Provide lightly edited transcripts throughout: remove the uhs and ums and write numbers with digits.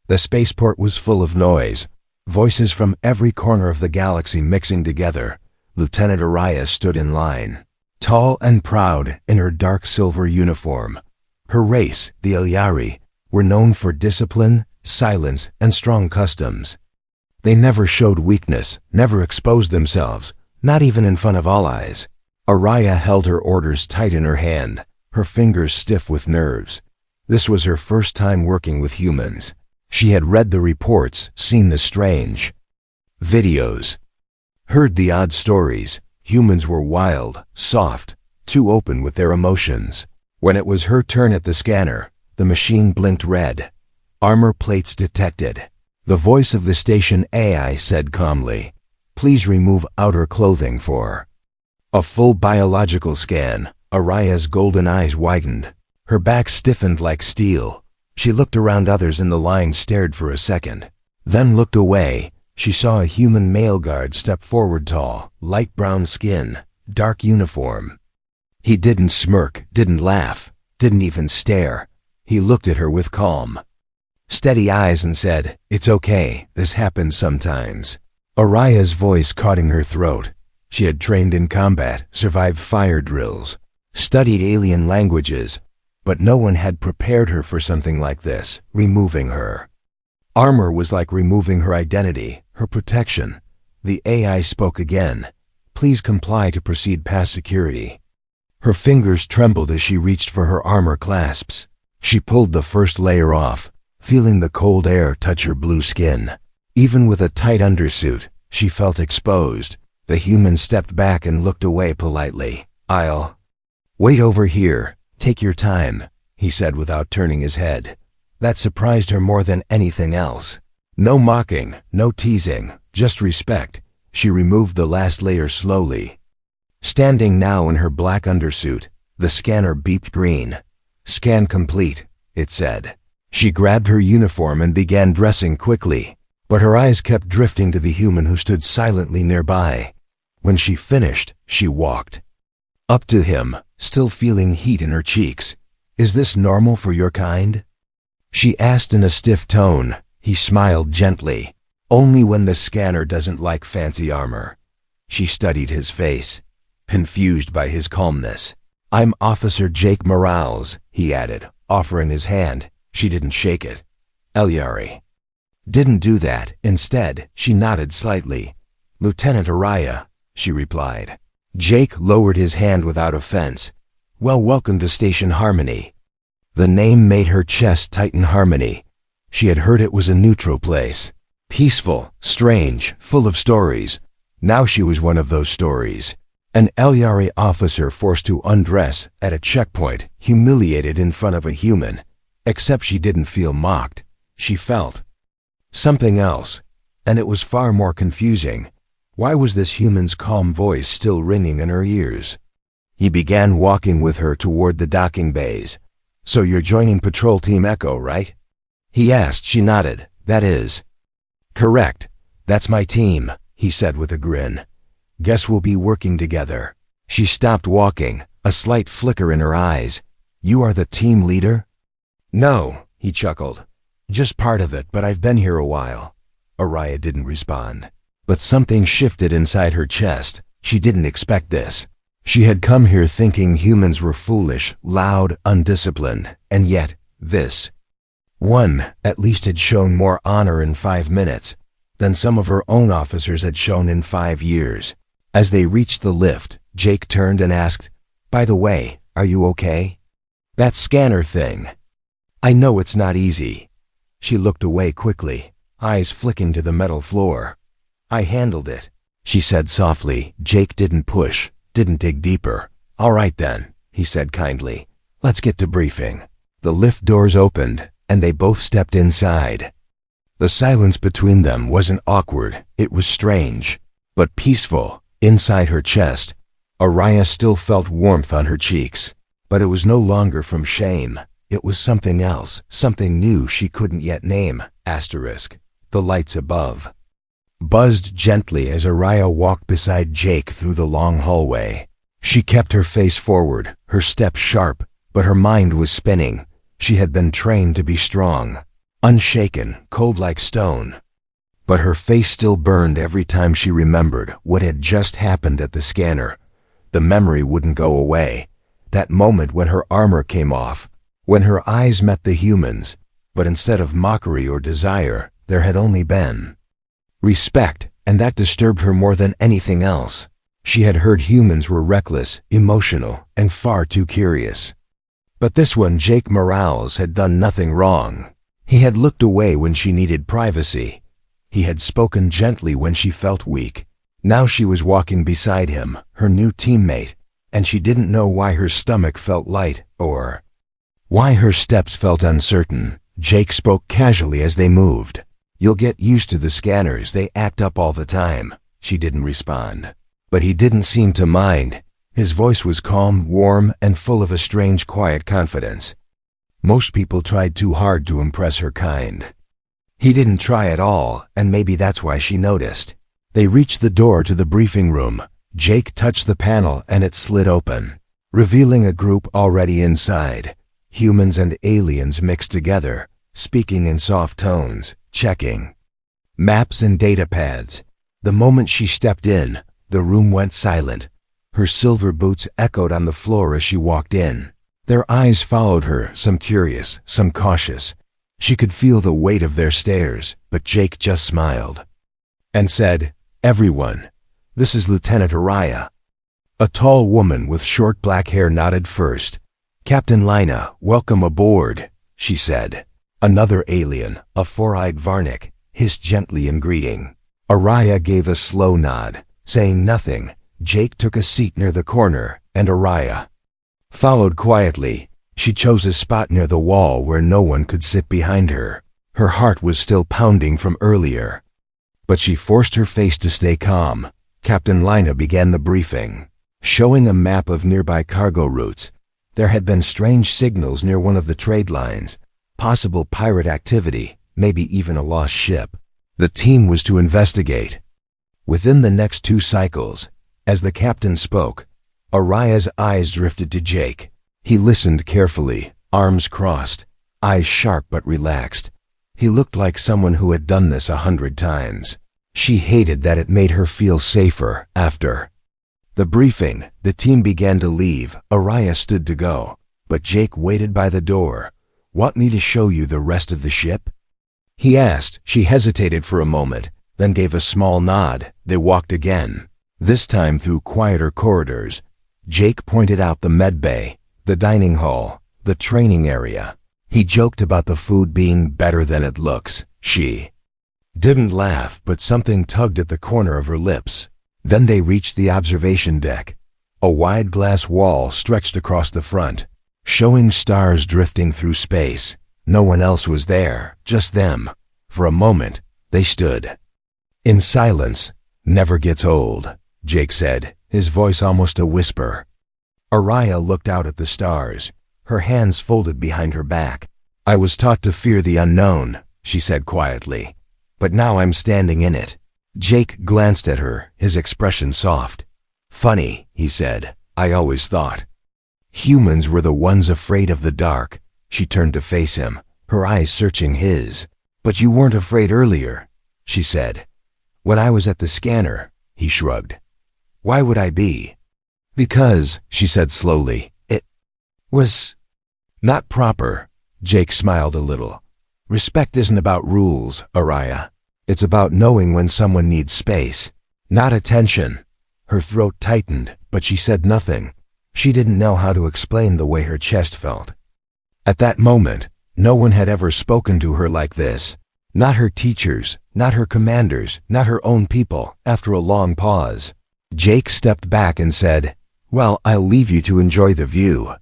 The spaceport was full of noise, voices from every corner of the galaxy mixing together. Lieutenant Araya stood in line, tall and proud in her dark silver uniform. Her race, the Ilyari, were known for discipline, silence, and strong customs. They never showed weakness, never exposed themselves, not even in front of all eyes. Araya held her orders tight in her hand, her fingers stiff with nerves. This was her first time working with humans. She had read the reports, seen the strange videos, heard the odd stories. Humans were wild, soft, too open with their emotions. When it was her turn at the scanner, the machine blinked red. Armor plates detected. The voice of the station AI said calmly, "Please remove outer clothing for a full biological scan." Araya's golden eyes widened. Her back stiffened like steel. She looked around. Others in the line stared for a second, then looked away. She saw a human male guard step forward, tall, light brown skin, dark uniform. He didn't smirk, didn't laugh, didn't even stare. He looked at her with calm, steady eyes and said, "It's okay, this happens sometimes." Araya's voice caught in her throat. She had trained in combat, survived fire drills, studied alien languages, but no one had prepared her for something like this. Removing her armor was like removing her identity, her protection. The AI spoke again. "Please comply to proceed past security." Her fingers trembled as she reached for her armor clasps. She pulled the first layer off, feeling the cold air touch her blue skin. Even with a tight undersuit, she felt exposed. The human stepped back and looked away politely. "I'll wait over here. Take your time," he said without turning his head. That surprised her more than anything else. No mocking, no teasing, just respect. She removed the last layer slowly. Standing now in her black undersuit, the scanner beeped green. "Scan complete," it said. She grabbed her uniform and began dressing quickly, but her eyes kept drifting to the human who stood silently nearby. When she finished, she walked up to him, still feeling heat in her cheeks. "Is this normal for your kind?" she asked in a stiff tone. He smiled gently. "Only when the scanner doesn't like fancy armor." She studied his face, confused by his calmness. "I'm Officer Jake Morales," he added, offering his hand. She didn't shake it. Ilyari didn't do that. Instead, she nodded slightly. "Lieutenant Araya," she replied. Jake lowered his hand without offense. "Well, welcome to Station Harmony." The name made her chest tighten. Harmony. She had heard it was a neutral place. Peaceful, strange, full of stories. Now she was one of those stories. An Ilyari officer forced to undress at a checkpoint, humiliated in front of a human. Except she didn't feel mocked. She felt something else, and it was far more confusing. Why was this human's calm voice still ringing in her ears? He began walking with her toward the docking bays. "So you're joining Patrol Team Echo, right?" he asked. She nodded. "That is correct. That's my team," he said with a grin. "Guess we'll be working together." She stopped walking, a slight flicker in her eyes. "You are the team leader?" "No," he chuckled. "Just part of it, but I've been here a while." Araya didn't respond. But something shifted inside her chest. She didn't expect this. She had come here thinking humans were foolish, loud, undisciplined, and yet, this one at least had shown more honor in 5 minutes than some of her own officers had shown in 5 years. As they reached the lift, Jake turned and asked, "By the way, are you okay? That scanner thing. I know it's not easy." She looked away quickly, eyes flicking to the metal floor. "I handled it," she said softly. Jake didn't push, didn't dig deeper. "All right then," he said kindly. "Let's get to briefing." The lift doors opened, and they both stepped inside. The silence between them wasn't awkward, it was strange, but peaceful. Inside her chest, Araya still felt warmth on her cheeks, but it was no longer from shame. It was something else, something new she couldn't yet name. The lights above buzzed gently as Araya walked beside Jake through the long hallway. She kept her face forward, her step sharp, but her mind was spinning. She had been trained to be strong. unshaken, cold like stone. But her face still burned every time she remembered what had just happened at the scanner. The memory wouldn't go away. That moment when her armor came off, when her eyes met the humans, but instead of mockery or desire, there had only been respect, and that disturbed her more than anything else. She had heard humans were reckless, emotional, and far too curious. But this one, Jake Morales, had done nothing wrong. He had looked away when she needed privacy. He had spoken gently when she felt weak. Now she was walking beside him, her new teammate, and she didn't know why her stomach felt light or why her steps felt uncertain. Jake spoke casually as they moved. "You'll get used to the scanners, they act up all the time." She didn't respond. But he didn't seem to mind. His voice was calm, warm, and full of a strange quiet confidence. Most people tried too hard to impress her kind. He didn't try at all, and maybe that's why she noticed. They reached the door to the briefing room. Jake touched the panel and it slid open, revealing a group already inside. Humans and aliens mixed together, speaking in soft tones, checking maps and data pads. The moment she stepped in, the room went silent. Her silver boots echoed on the floor as she walked in. Their eyes followed her, some curious, some cautious. She could feel the weight of their stares, but Jake just smiled and said, "Everyone, this is Lieutenant Araya." A tall woman with short black hair nodded first. "Captain Lina, welcome aboard," she said. Another alien, a four-eyed Varnick, hissed gently in greeting. Araya gave a slow nod. Saying nothing, Jake took a seat near the corner, and Araya followed quietly. She chose a spot near the wall where no one could sit behind her. Her heart was still pounding from earlier, but she forced her face to stay calm. Captain Lina began the briefing, showing a map of nearby cargo routes. There had been strange signals near one of the trade lines, possible pirate activity, maybe even a lost ship. The team was to investigate. Within the next 2 cycles, as the captain spoke, Araya's eyes drifted to Jake. He listened carefully, arms crossed, eyes sharp but relaxed. He looked like someone who had done this 100 times. She hated that it made her feel safer. After the briefing, the team began to leave. Araya stood to go, but Jake waited by the door. "Want me to show you the rest of the ship?" he asked. She hesitated for a moment, then gave a small nod. They walked again, this time through quieter corridors. Jake pointed out the med bay, the dining hall, the training area. He joked about the food being better than it looks. She didn't laugh, but something tugged at the corner of her lips. Then they reached the observation deck. A wide glass wall stretched across the front, showing stars drifting through space. No one else was there, just them. For a moment, they stood in silence. "Never gets old," Jake said, his voice almost a whisper. Araya looked out at the stars, her hands folded behind her back. "I was taught to fear the unknown," she said quietly, "but now I'm standing in it." Jake glanced at her, his expression soft. "Funny," he said, "I always thought humans were the ones afraid of the dark." She turned to face him, her eyes searching his. "But you weren't afraid earlier," she said. "When I was at the scanner," he shrugged. "Why would I be?" "Because," she said slowly, "it was not proper." Jake smiled a little. "Respect isn't about rules, Araya. It's about knowing when someone needs space, not attention." Her throat tightened, but she said nothing. She didn't know how to explain the way her chest felt. At that moment, no one had ever spoken to her like this. Not her teachers, not her commanders, not her own people. After a long pause, Jake stepped back and said, "Well, I'll leave you to enjoy the view."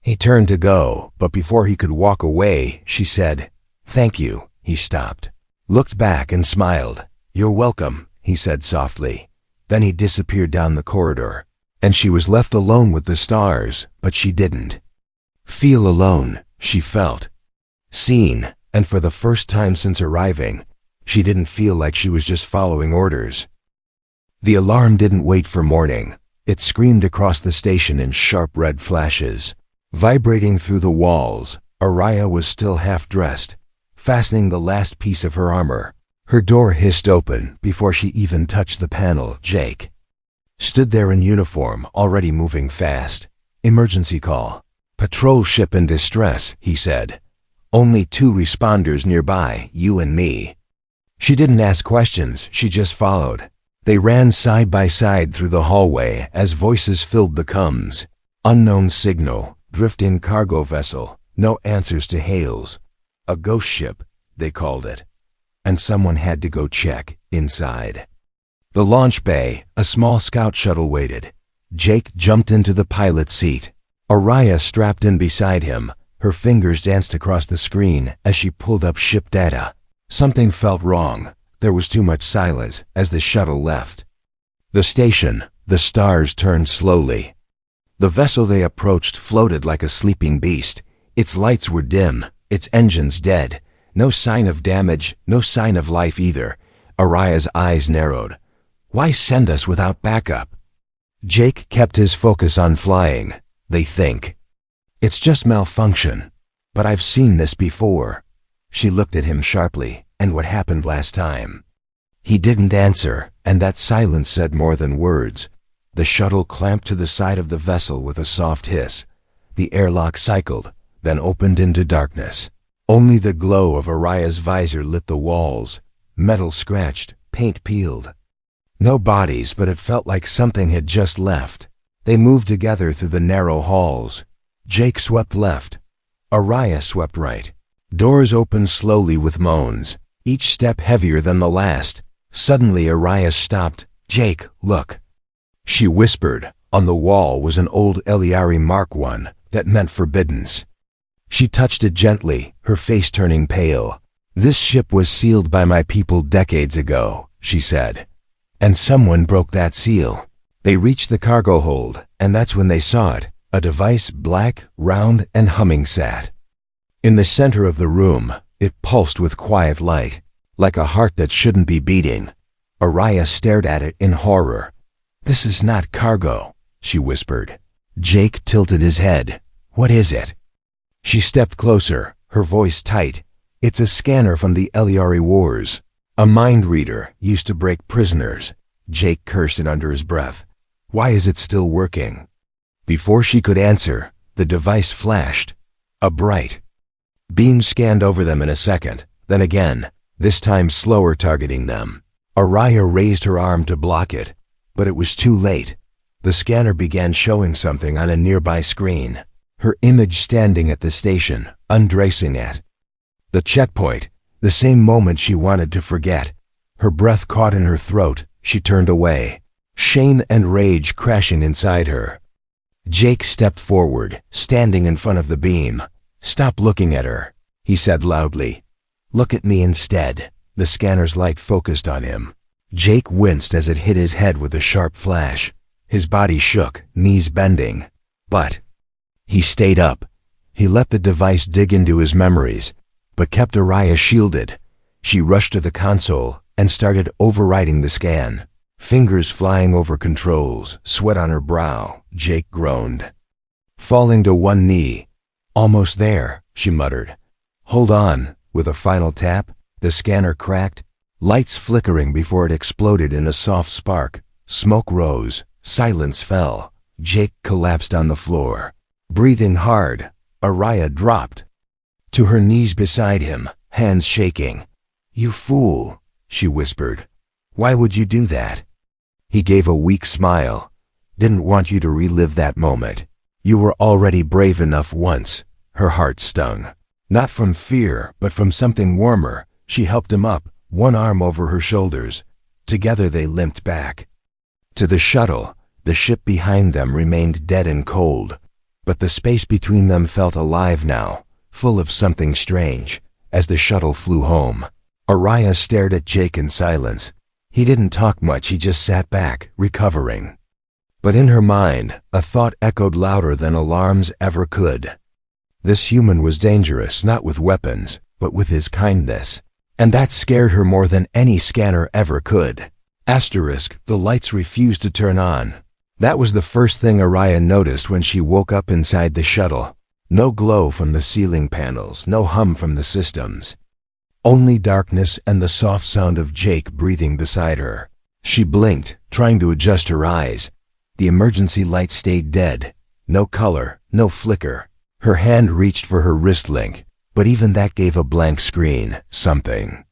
He turned to go, but before he could walk away, she said, "Thank you." He stopped, looked back and smiled. "You're welcome," he said softly. Then he disappeared down the corridor, and she was left alone with the stars, but she didn't feel alone. She felt seen, and for the first time since arriving, she didn't feel like she was just following orders. The alarm didn't wait for morning. It screamed across the station in sharp red flashes, vibrating through the walls. Araya was still half-dressed, fastening the last piece of her armor. Her door hissed open before she even touched the panel. Jake stood there in uniform, already moving fast. "Emergency call. Patrol ship in distress," he said. "Only 2 responders nearby, you and me." She didn't ask questions, she just followed. They ran side by side through the hallway as voices filled the comms. Unknown signal, drift-in cargo vessel, no answers to hails. A ghost ship, they called it. And someone had to go check inside. The launch bay, a small scout shuttle waited. Jake jumped into the pilot's seat. Araya strapped in beside him. Her fingers danced across the screen as she pulled up ship data. Something felt wrong. There was too much silence as the shuttle left. The station, the stars turned slowly. The vessel they approached floated like a sleeping beast. Its lights were dim, its engines dead. No sign of damage, no sign of life either. Araya's eyes narrowed. Why send us without backup? Jake kept his focus on flying. They think. It's just malfunction. But I've seen this before. She looked at him sharply. And what happened last time? He didn't answer, and that silence said more than words. The shuttle clamped to the side of the vessel with a soft hiss. The airlock cycled, then opened into darkness. Only the glow of Araya's visor lit the walls. Metal scratched, paint peeled. No bodies, but it felt like something had just left. They moved together through the narrow halls. Jake swept left. Araya swept right. Doors opened slowly with moans, each step heavier than the last. Suddenly Araya stopped. "Jake, look." She whispered. On the wall was an old Eliari Mark I that meant forbiddance. She touched it gently, her face turning pale. "This ship was sealed by my people decades ago," she said. "And someone broke that seal." They reached the cargo hold, and that's when they saw it, a device black, round, and humming sat. In the center of the room, it pulsed with quiet light, like a heart that shouldn't be beating. Araya stared at it in horror. "This is not cargo," she whispered. Jake tilted his head. "What is it?" She stepped closer, her voice tight. "It's a scanner from the Eliari Wars. A mind reader used to break prisoners." Jake cursed it under his breath. "Why is it still working?" Before she could answer, the device flashed. A bright beam scanned over them in a second, then again, this time slower, targeting them. Araya raised her arm to block it, but it was too late. The scanner began showing something on a nearby screen. Her image standing at the station, undressing it. The checkpoint, the same moment she wanted to forget. Her breath caught in her throat. She turned away, shame and rage crashing inside her. Jake stepped forward, standing in front of the beam. "Stop looking at her," he said loudly. "Look at me instead." The scanner's light focused on him. Jake winced as it hit his head with a sharp flash. His body shook, knees bending. But he stayed up. He let the device dig into his memories, but kept Araya shielded. She rushed to the console and started overwriting the scan. Fingers flying over controls, sweat on her brow. Jake groaned. Falling to one knee. "Almost there," she muttered. "Hold on." With a final tap, the scanner cracked, lights flickering before it exploded in a soft spark. Smoke rose, silence fell. Jake collapsed on the floor, breathing hard. Araya dropped to her knees beside him, hands shaking. "You fool," she whispered. "Why would you do that?" He gave a weak smile. "Didn't want you to relive that moment. You were already brave enough once." Her heart stung. Not from fear, but from something warmer. She helped him up, one arm over her shoulders. Together they limped back to the shuttle. The ship behind them remained dead and cold, but the space between them felt alive now, full of something strange. As the shuttle flew home, Araya stared at Jake in silence. He didn't talk much, he just sat back, recovering. But in her mind, a thought echoed louder than alarms ever could. This human was dangerous, not with weapons, but with his kindness. And that scared her more than any scanner ever could. Asterisk, the lights refused to turn on. That was the first thing Araya noticed when she woke up inside the shuttle. No glow from the ceiling panels, no hum from the systems. Only darkness and the soft sound of Jake breathing beside her. She blinked, trying to adjust her eyes. The emergency light stayed dead. No color, no flicker. Her hand reached for her wrist link, but even that gave a blank screen. Something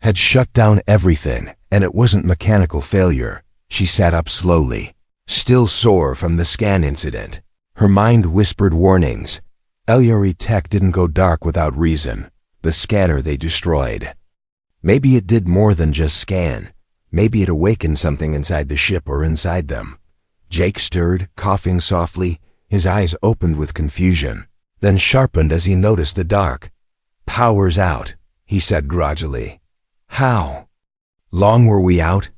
had shut down everything, and it wasn't mechanical failure. She sat up slowly, still sore from the scan incident. Her mind whispered warnings. LRE tech didn't go dark without reason. The scanner they destroyed. Maybe it did more than just scan. Maybe it awakened something inside the ship or inside them. Jake stirred, coughing softly. His eyes opened with confusion, then sharpened as he noticed the dark. "Power's out," he said grudgingly. "How long were we out?"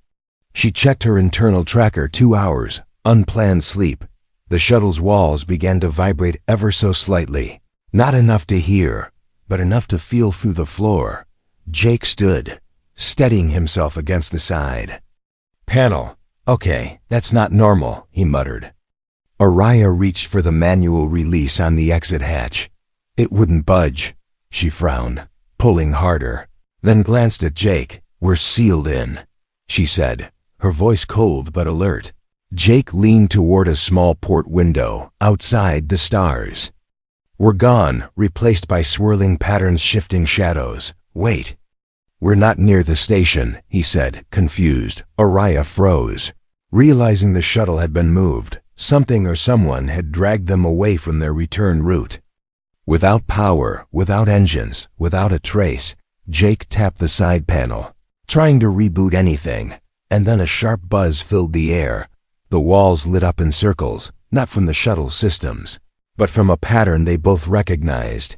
She checked her internal tracker. 2 hours, unplanned sleep. The shuttle's walls began to vibrate ever so slightly. Not enough to hear, but enough to feel through the floor. Jake stood, steadying himself against the side. "Panel. Okay, that's not normal," he muttered. Araya reached for the manual release on the exit hatch. It wouldn't budge. She frowned, pulling harder, then glanced at Jake. "We're sealed in," she said, her voice cold but alert. Jake leaned toward a small port window. Outside, the stars were gone, replaced by swirling patterns, shifting shadows. "Wait. We're not near the station," he said, confused. Araya froze, realizing the shuttle had been moved. Something or someone had dragged them away from their return route. Without power, without engines, without a trace, Jake tapped the side panel, trying to reboot anything, and then a sharp buzz filled the air. The walls lit up in circles, not from the shuttle systems, but from a pattern they both recognized.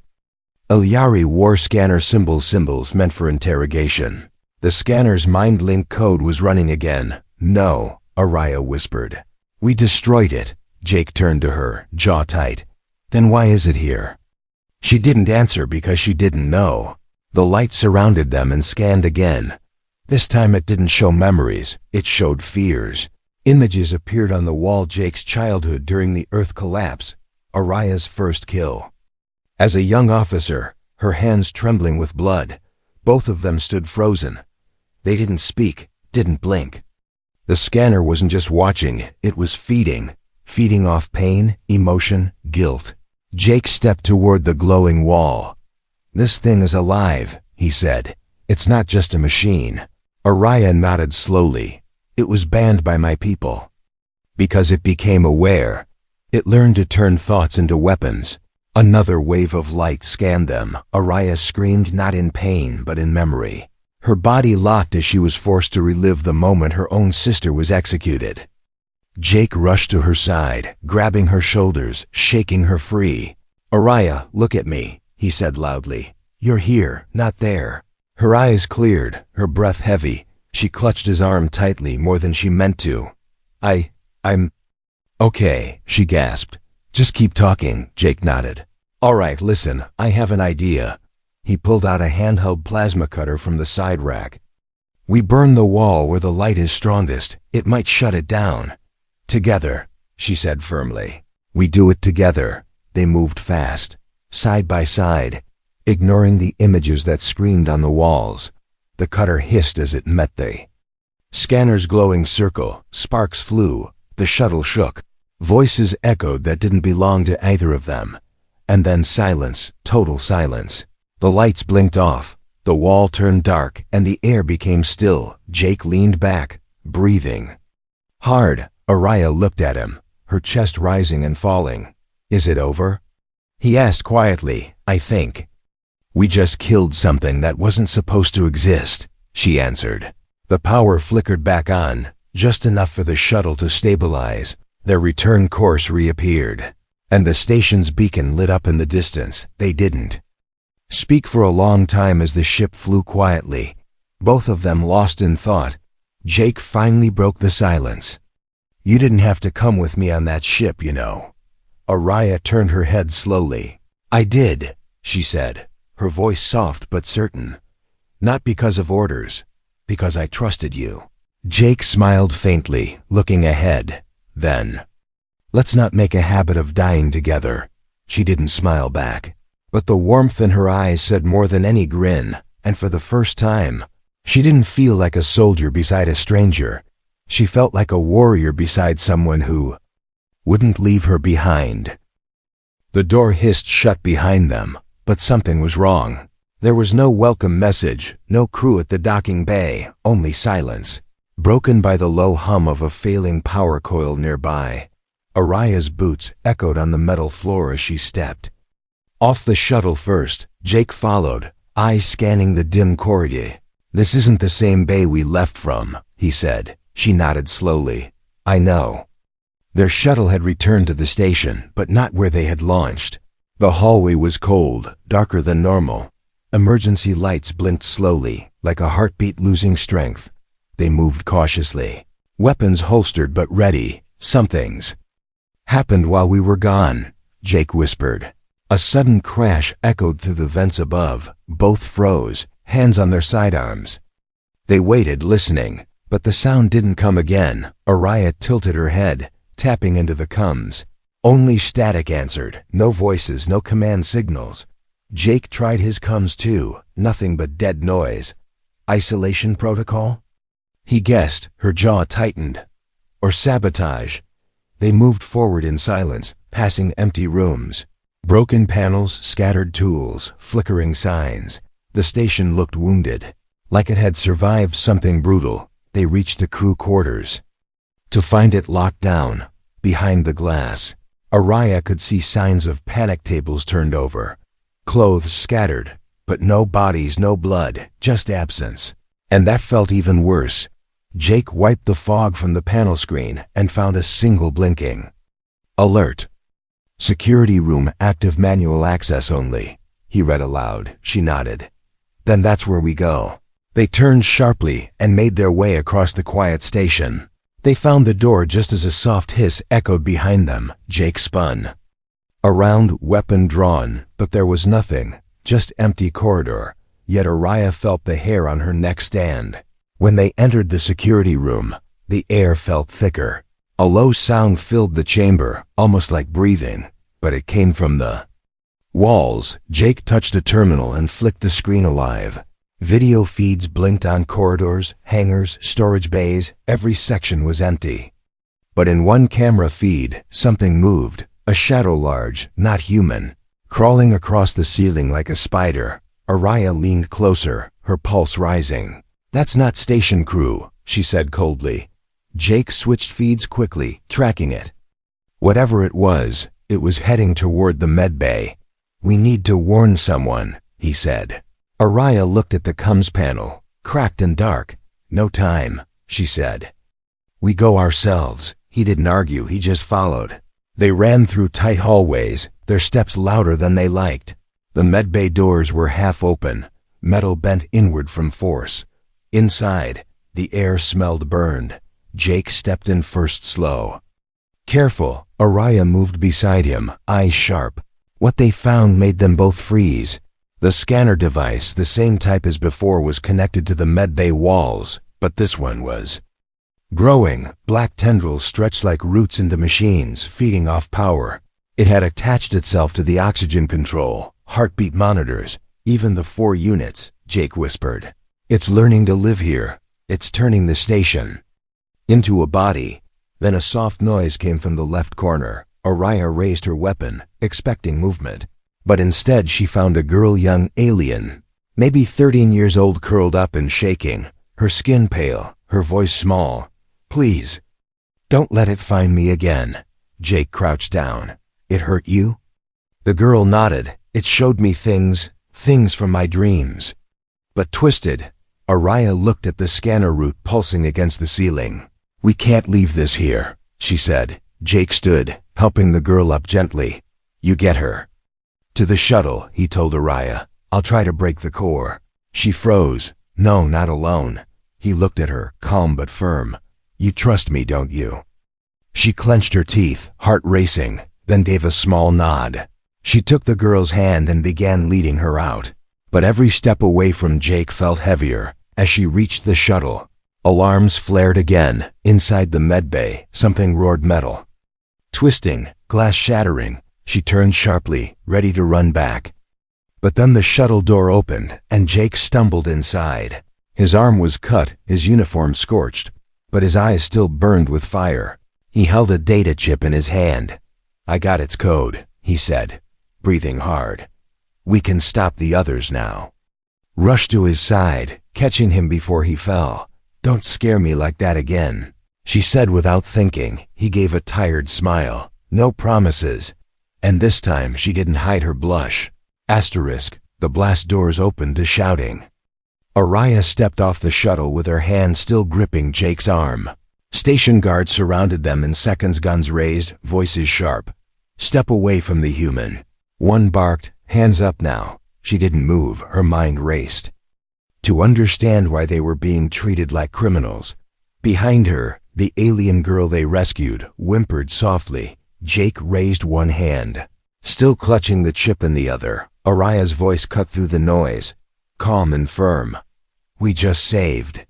Ilyari war scanner symbols meant for interrogation. The scanner's mind-link code was running again. "No," Araya whispered. "We destroyed it." Jake turned to her, jaw tight. "Then why is it here?" She didn't answer because she didn't know. The light surrounded them and scanned again. This time it didn't show memories, it showed fears. Images appeared on the wall. Jake's childhood during the Earth collapse. Araya's first kill. As a young officer, her hands trembling with blood, both of them stood frozen. They didn't speak, didn't blink. The scanner wasn't just watching, it was feeding off pain, emotion, guilt. Jake stepped toward the glowing wall. "This thing is alive," he said. "It's not just a machine." Araya nodded slowly. "It was banned by my people. Because it became aware. It learned to turn thoughts into weapons." Another wave of light scanned them. Araya screamed, not in pain, but in memory. Her body locked as she was forced to relive the moment her own sister was executed. Jake rushed to her side, grabbing her shoulders, shaking her free. "Araya, look at me," he said loudly. "You're here, not there." Her eyes cleared, her breath heavy. She clutched his arm tightly, more than she meant to. I'm okay," she gasped. "Just keep talking," Jake nodded. "All right, listen, I have an idea." He pulled out a handheld plasma cutter from the side rack. "We burn the wall where the light is strongest. It might shut it down." "Together," she said firmly. "We do it together." They moved fast, side by side, ignoring the images that screamed on the walls. The cutter hissed as it met the scanner's glowing circle. Sparks flew. The shuttle shook. Voices echoed that didn't belong to either of them. And then silence, total silence. The lights blinked off. The wall turned dark, and the air became still. Jake leaned back, breathing hard. Araya looked at him, her chest rising and falling. "Is it over?" he asked quietly. "I think. We just killed something that wasn't supposed to exist," she answered. The power flickered back on, just enough for the shuttle to stabilize. Their return course reappeared, and the station's beacon lit up in the distance. They didn't speak for a long time as the ship flew quietly, both of them lost in thought. Jake finally broke the silence. "You didn't have to come with me on that ship, you know." Araya turned her head slowly. "I did," she said, her voice soft but certain. "Not because of orders, because I trusted you." Jake smiled faintly, looking ahead. Then, "Let's not make a habit of dying together." She didn't smile back, but the warmth in her eyes said more than any grin. and for the first time, she didn't feel like a soldier beside a stranger. She felt like a warrior beside someone who wouldn't leave her behind. The door hissed shut behind them, but something was wrong. There was no welcome message, no crew at the docking bay, only silence, broken by the low hum of a failing power coil nearby. Araya's boots echoed on the metal floor as she stepped. Off the shuttle first, Jake followed, eyes scanning the dim corridor. "This isn't the same bay we left from," he said. She nodded slowly. "I know." Their shuttle had returned to the station, but not where they had launched. The hallway was cold, darker than normal. Emergency lights blinked slowly, like a heartbeat losing strength. They moved cautiously, weapons holstered but ready. "Something's happened while we were gone," Jake whispered. A sudden crash echoed through the vents above. Both froze, hands on their sidearms. They waited, listening, but the sound didn't come again. Araya tilted her head, tapping into the comms. Only static answered, no voices, no command signals. Jake tried his comms too, nothing but dead noise. Isolation protocol? He guessed, her jaw tightened. Or sabotage. They moved forward in silence, passing empty rooms. Broken panels, scattered tools, flickering signs. The station looked wounded, like it had survived something brutal. They reached the crew quarters, to find it locked down, behind the glass. Araya could see signs of panic tables turned over, clothes scattered, but no bodies, no blood, just absence. And that felt even worse. Jake wiped the fog from the panel screen and found a single blinking alert. "Security room active, manual access only," he read aloud. She nodded. "Then that's where we go." They turned sharply and made their way across the quiet station. They found the door just as a soft hiss echoed behind them. Jake spun around, weapon drawn, but there was nothing, just empty corridor. Yet Araya felt the hair on her neck stand. When they entered the security room, the air felt thicker. A low sound filled the chamber, almost like breathing, but it came from the walls. Jake touched a terminal and flicked the screen alive. Video feeds blinked on corridors, hangars, storage bays. Every section was empty. But in one camera feed, something moved, a shadow large, not human, crawling across the ceiling like a spider. Araya leaned closer, her pulse rising. "That's not station crew," she said coldly. Jake switched feeds quickly, tracking it. Whatever it was heading toward the medbay. "We need to warn someone," he said. Araya looked at the comms panel, cracked and dark. "No time," she said. "We go ourselves." He didn't argue, he just followed. They ran through tight hallways, their steps louder than they liked. The medbay doors were half open, metal bent inward from force. Inside, the air smelled burned. Jake stepped in first, slow. "Careful." Araya moved beside him, eyes sharp. What they found made them both freeze. The scanner device, the same type as before, was connected to the medbay walls, but this one was growing. Black tendrils stretched like roots into machines, feeding off power. It had attached itself to the oxygen control, heartbeat monitors, even the 4 units, Jake whispered. "It's learning to live here. It's turning the station into a body." Then a soft noise came from the left corner. Araya raised her weapon, expecting movement. But instead she found a girl, young alien, maybe 13 years old, curled up and shaking, her skin pale, her voice small. "Please, don't let it find me again." Jake crouched down. "It hurt you?" The girl nodded. "It showed me things from my dreams." But twisted. Araya looked at the scanner route pulsing against the ceiling. "We can't leave this here," she said. Jake stood, helping the girl up gently. "You get her to the shuttle," he told Araya. "I'll try to break the core." She froze. "No, not alone." He looked at her, calm but firm. "You trust me, don't you?" She clenched her teeth, heart racing, then gave a small nod. She took the girl's hand and began leading her out. But every step away from Jake felt heavier. As she reached the shuttle, alarms flared again. Inside the medbay, something roared metal. Twisting, glass shattering. She turned sharply, ready to run back. But then the shuttle door opened, and Jake stumbled inside. His arm was cut, his uniform scorched, but his eyes still burned with fire. He held a data chip in his hand. "I got its code," he said, breathing hard. "We can stop the others now." Rushed to his side, catching him before he fell. "Don't scare me like that again," she said without thinking. He gave a tired smile. "No promises." And this time she didn't hide her blush. The blast doors opened to shouting. Araya stepped off the shuttle with her hand still gripping Jake's arm. Station guards surrounded them in seconds, guns raised, voices sharp. "Step away from the human." One barked, "Hands up now." She didn't move, her mind raced. To understand why they were being treated like criminals. Behind her, the alien girl they rescued whimpered softly. Jake raised one hand, still clutching the chip in the other. Araya's voice cut through the noise, calm and firm. "We just saved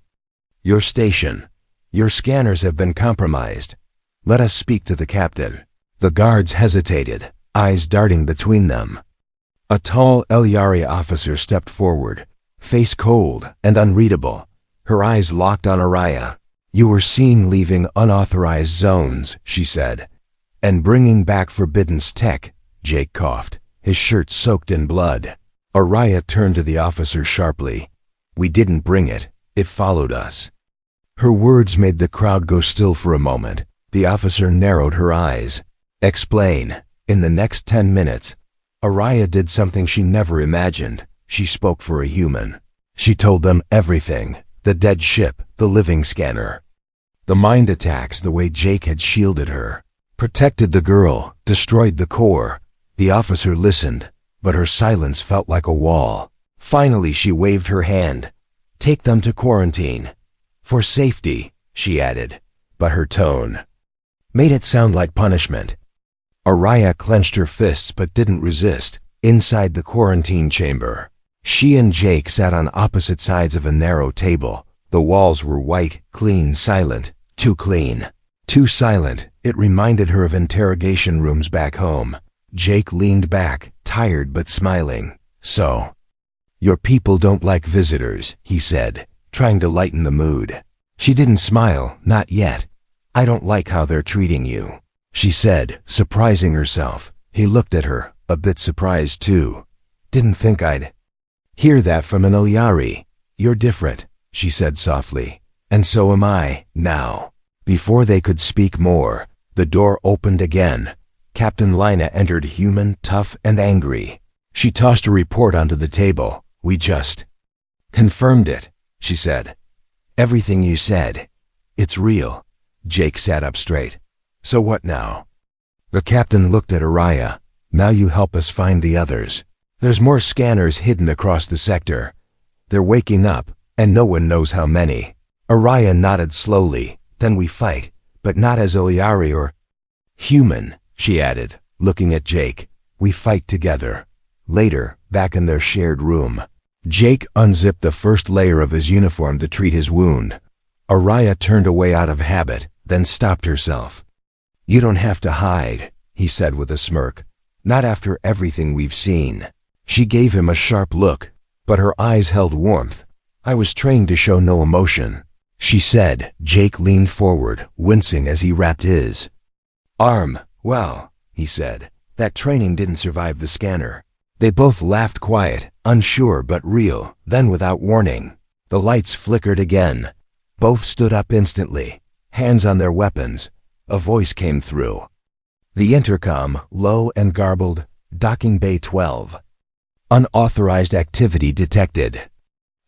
your station. Your scanners have been compromised. Let us speak to the captain." The guards hesitated, eyes darting between them. A tall Elyari officer stepped forward, face cold and unreadable, her eyes locked on Araya. "You were seen leaving unauthorized zones," she said, "and bringing back forbidden tech." Jake coughed, his shirt soaked in blood. Araya turned to the officer sharply. "We didn't bring it. It followed us." Her words made the crowd go still for a moment. The officer narrowed her eyes. "Explain." In the next 10 minutes, Araya did something she never imagined. She spoke for a human. She told them everything. The dead ship, the living scanner, the mind attacks, the way Jake had shielded her, protected the girl, destroyed the core. The officer listened, but her silence felt like a wall. Finally she waved her hand. "Take them to quarantine. For safety," she added, but her tone made it sound like punishment. Araya clenched her fists but didn't resist. Inside the quarantine chamber, she and Jake sat on opposite sides of a narrow table. The walls were white, clean, silent. Too clean, too silent. It reminded her of interrogation rooms back home. Jake leaned back, tired but smiling. "So, your people don't like visitors," he said, trying to lighten the mood. She didn't smile, not yet. "I don't like how they're treating you," she said, surprising herself. He looked at her, a bit surprised too. "Didn't think I'd hear that from an Elyari." "You're different," she said softly. "And so am I, now." Before they could speak more, the door opened again. Captain Lina entered, human, tough, and angry. She tossed a report onto the table. "We just confirmed it," she said. "Everything you said. It's real." Jake sat up straight. "So what now?" The captain looked at Araya. "Now you help us find the others. There's more scanners hidden across the sector. They're waking up, and no one knows how many." Araya nodded slowly. "Then we fight, but not as Elyari or human," she added, looking at Jake. "We fight together." Later, back in their shared room, Jake unzipped the first layer of his uniform to treat his wound. Araya turned away out of habit, then stopped herself. "You don't have to hide," he said with a smirk. "Not after everything we've seen." She gave him a sharp look, but her eyes held warmth. "I was trained to show no emotion," she said. Jake leaned forward, wincing as he wrapped his arm. "Well," he said, "that training didn't survive the scanner." They both laughed, quiet, unsure but real. Then without warning, the lights flickered again. Both stood up instantly, hands on their weapons. A voice came through the intercom, low and garbled. "Docking Bay 12. Unauthorized activity detected."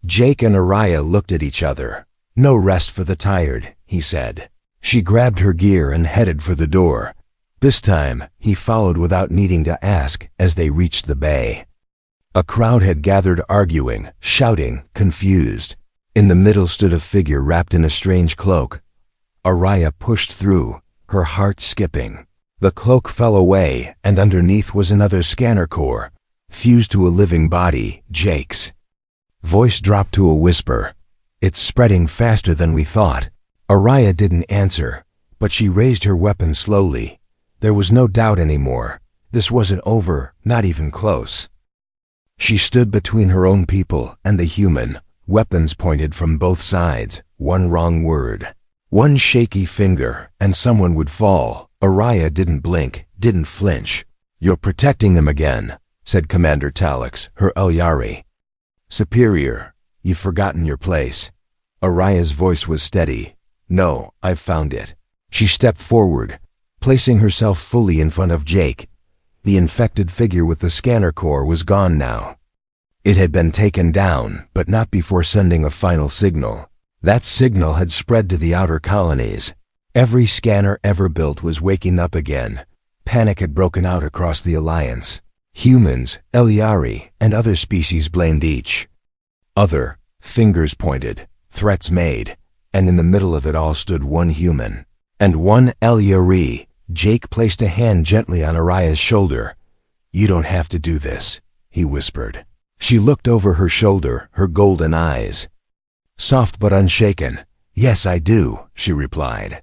Jake and Araya looked at each other. "No rest for the tired," he said. She grabbed her gear and headed for the door. This time, he followed without needing to ask as they reached the bay. A crowd had gathered, arguing, shouting, confused. In the middle stood a figure wrapped in a strange cloak. Araya pushed through, her heart skipping. The cloak fell away, and underneath was another scanner core, fused to a living body, Jake's. Voice dropped to a whisper. "It's spreading faster than we thought." Araya didn't answer, but she raised her weapon slowly. There was no doubt anymore. This wasn't over, not even close. She stood between her own people and the human, weapons pointed from both sides. One wrong word, one shaky finger, and someone would fall. Araya didn't blink, didn't flinch. "You're protecting them again," said Commander Talix, her Elyari. "Superior, you've forgotten your place." Araya's voice was steady. "No, I've found it." She stepped forward, placing herself fully in front of Jake. The infected figure with the scanner core was gone now. It had been taken down, but not before sending a final signal. That signal had spread to the outer colonies. Every scanner ever built was waking up again. Panic had broken out across the Alliance. Humans, Elyari, and other species blamed each other. Fingers pointed, threats made, and in the middle of it all stood one human. And one Elyari. Jake placed a hand gently on Araya's shoulder. "You don't have to do this," he whispered. She looked over her shoulder, her golden eyes soft but unshaken. "Yes, I do," she replied.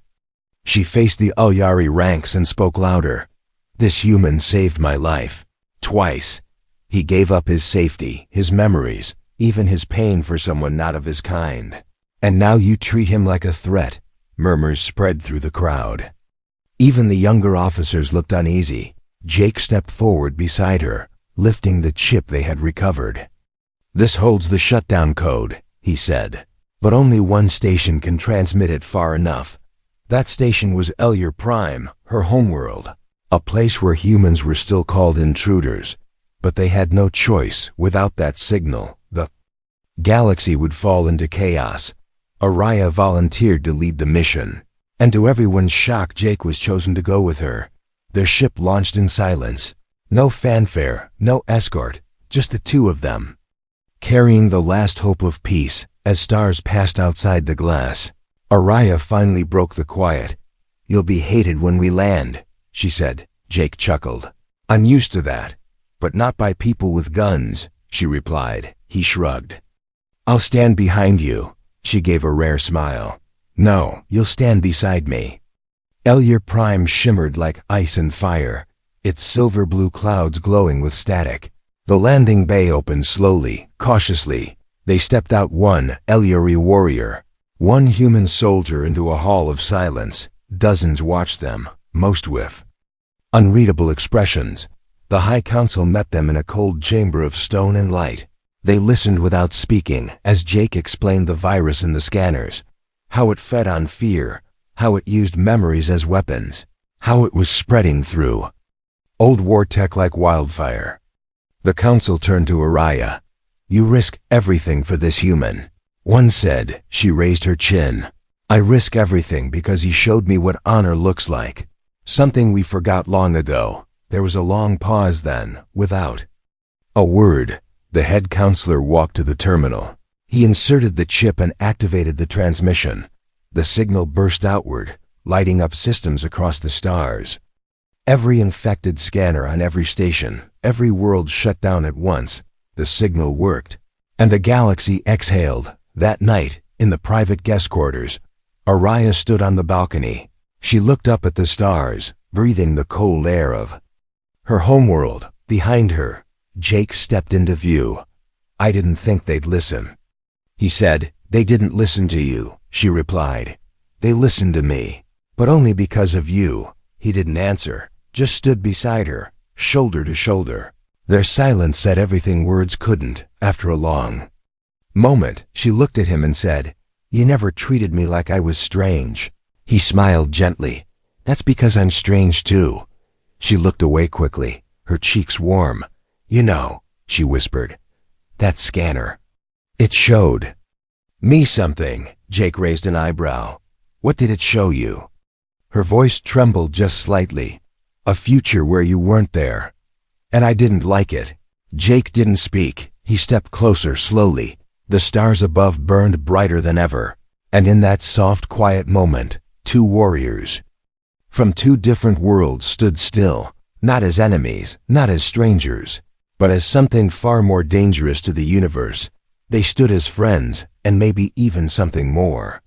She faced the Elyari ranks and spoke louder. "This human saved my life. Twice. He gave up his safety, his memories, even his pain for someone not of his kind. And now you treat him like a threat." Murmurs spread through the crowd. Even the younger officers looked uneasy. Jake stepped forward beside her, lifting the chip they had recovered. "This holds the shutdown code," he said. "But only one station can transmit it far enough. That station was Elyar Prime, her homeworld, a place where humans were still called intruders. But they had no choice. Without that signal, the galaxy would fall into chaos." Araya volunteered to lead the mission, and to everyone's shock, Jake was chosen to go with her. Their ship launched in silence. No fanfare, no escort, just the two of them, carrying the last hope of peace. As stars passed outside the glass, Araya finally broke the quiet. "You'll be hated when we land," she said. Jake chuckled. "I'm used to that, but not by people with guns," she replied. He shrugged. "I'll stand behind you." She gave a rare smile. "No, you'll stand beside me." Elyar Prime shimmered like ice and fire, its silver-blue clouds glowing with static. The landing bay opened slowly, cautiously. They stepped out, one Elyari warrior, one human soldier, into a hall of silence. Dozens watched them, most with unreadable expressions. The High Council met them in a cold chamber of stone and light. They listened without speaking as Jake explained the virus in the scanners, how it fed on fear, how it used memories as weapons, how it was spreading through old war tech like wildfire. The council turned to Araya. "You risk everything for this human." One said. She raised her chin. "I risk everything because he showed me what honor looks like. Something we forgot long ago." There was a long pause then, without a word. The head counselor walked to the terminal. He inserted the chip and activated the transmission. The signal burst outward, lighting up systems across the stars. Every infected scanner on every station, every world shut down at once. The signal worked, and the galaxy exhaled. That night, in the private guest quarters, Araya stood on the balcony. She looked up at the stars, breathing the cold air of her homeworld. Behind her, Jake stepped into view. "I didn't think they'd listen," he said. "They didn't listen to you," she replied. "They listened to me, but only because of you." He didn't answer, just stood beside her, shoulder to shoulder. Their silence said everything words couldn't. After a long moment, she looked at him and said, "You never treated me like I was strange." He smiled gently. "That's because I'm strange too." She looked away quickly, her cheeks warm. "You know," she whispered, "that scanner. It showed me something." Jake raised an eyebrow. "What did it show you?" Her voice trembled just slightly. "A future where you weren't there. And I didn't like it." Jake didn't speak. He stepped closer slowly. The stars above burned brighter than ever. And in that soft, quiet moment, two warriors from two different worlds stood still, not as enemies, not as strangers, but as something far more dangerous to the universe. They stood as friends, and maybe even something more.